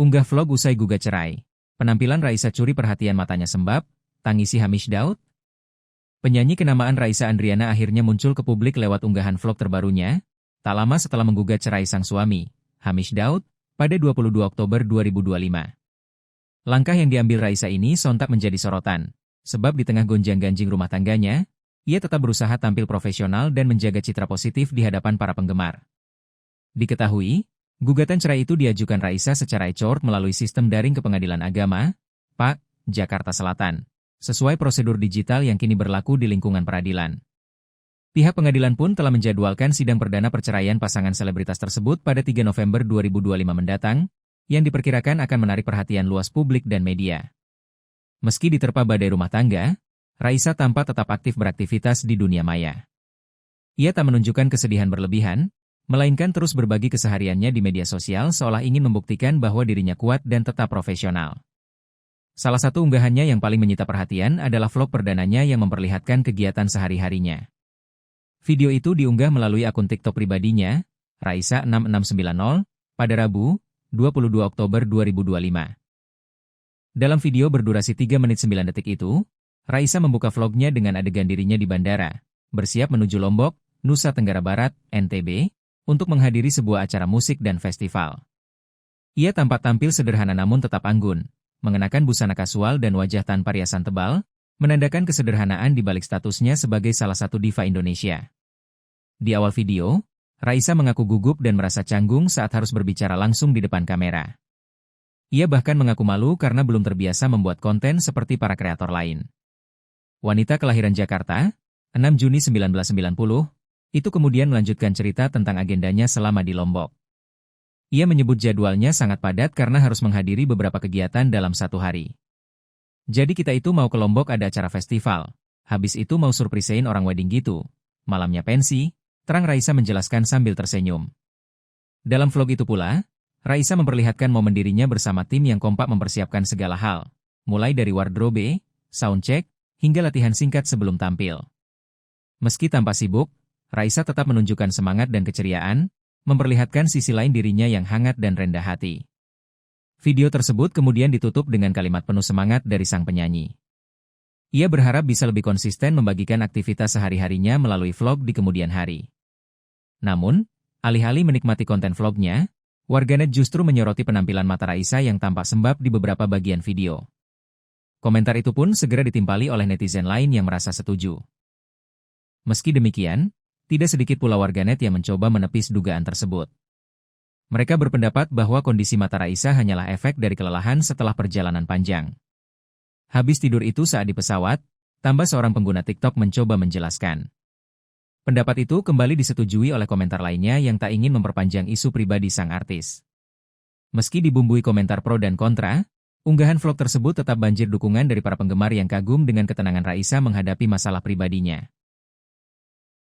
Unggah vlog usai gugat cerai. Penampilan Raisa curi perhatian matanya sembab, tangisi Hamish Daud. Penyanyi kenamaan Raisa Andriana akhirnya muncul ke publik lewat unggahan vlog terbarunya, tak lama setelah menggugat cerai sang suami, Hamish Daud, pada 22 Oktober 2025. Langkah yang diambil Raisa ini sontak menjadi sorotan, sebab di tengah gonjang-ganjing rumah tangganya, ia tetap berusaha tampil profesional dan menjaga citra positif di hadapan para penggemar. Diketahui, gugatan cerai itu diajukan Raisa secara e-court melalui sistem daring ke Pengadilan Agama, PAK, Jakarta Selatan, sesuai prosedur digital yang kini berlaku di lingkungan peradilan. Pihak pengadilan pun telah menjadwalkan sidang perdana perceraian pasangan selebritas tersebut pada 3 November 2025 mendatang, yang diperkirakan akan menarik perhatian luas publik dan media. Meski diterpa badai rumah tangga, Raisa tampak tetap aktif beraktivitas di dunia maya. Ia tak menunjukkan kesedihan berlebihan, melainkan terus berbagi kesehariannya di media sosial seolah ingin membuktikan bahwa dirinya kuat dan tetap profesional. Salah satu unggahannya yang paling menyita perhatian adalah vlog perdananya yang memperlihatkan kegiatan sehari-harinya. Video itu diunggah melalui akun TikTok pribadinya, Raisa6690, pada Rabu, 22 Oktober 2025. Dalam video berdurasi 3 menit 9 detik itu, Raisa membuka vlognya dengan adegan dirinya di bandara, bersiap menuju Lombok, Nusa Tenggara Barat, NTB, untuk menghadiri sebuah acara musik dan festival. Ia tampak tampil sederhana namun tetap anggun, mengenakan busana kasual dan wajah tanpa riasan tebal, menandakan kesederhanaan di balik statusnya sebagai salah satu diva Indonesia. Di awal video, Raisa mengaku gugup dan merasa canggung saat harus berbicara langsung di depan kamera. Ia bahkan mengaku malu karena belum terbiasa membuat konten seperti para kreator lain. Wanita kelahiran Jakarta, 6 Juni 1990, itu kemudian melanjutkan cerita tentang agendanya selama di Lombok. Ia menyebut jadwalnya sangat padat karena harus menghadiri beberapa kegiatan dalam satu hari. Jadi kita itu mau ke Lombok ada acara festival, habis itu mau surprisein orang wedding gitu, malamnya pensi, terang Raisa menjelaskan sambil tersenyum. Dalam vlog itu pula, Raisa memperlihatkan momen dirinya bersama tim yang kompak mempersiapkan segala hal, mulai dari wardrobe, soundcheck, hingga latihan singkat sebelum tampil. Meski tampak sibuk, Raisa tetap menunjukkan semangat dan keceriaan, memperlihatkan sisi lain dirinya yang hangat dan rendah hati. Video tersebut kemudian ditutup dengan kalimat penuh semangat dari sang penyanyi. Ia berharap bisa lebih konsisten membagikan aktivitas sehari-harinya melalui vlog di kemudian hari. Namun, alih-alih menikmati konten vlognya, warganet justru menyoroti penampilan mata Raisa yang tampak sembab di beberapa bagian video. Komentar itu pun segera ditimpali oleh netizen lain yang merasa setuju. Meski demikian, tidak sedikit pula warganet yang mencoba menepis dugaan tersebut. Mereka berpendapat bahwa kondisi mata Raisa hanyalah efek dari kelelahan setelah perjalanan panjang. Habis tidur itu saat di pesawat, tambah seorang pengguna TikTok mencoba menjelaskan. Pendapat itu kembali disetujui oleh komentar lainnya yang tak ingin memperpanjang isu pribadi sang artis. Meski dibumbui komentar pro dan kontra, unggahan vlog tersebut tetap banjir dukungan dari para penggemar yang kagum dengan ketenangan Raisa menghadapi masalah pribadinya.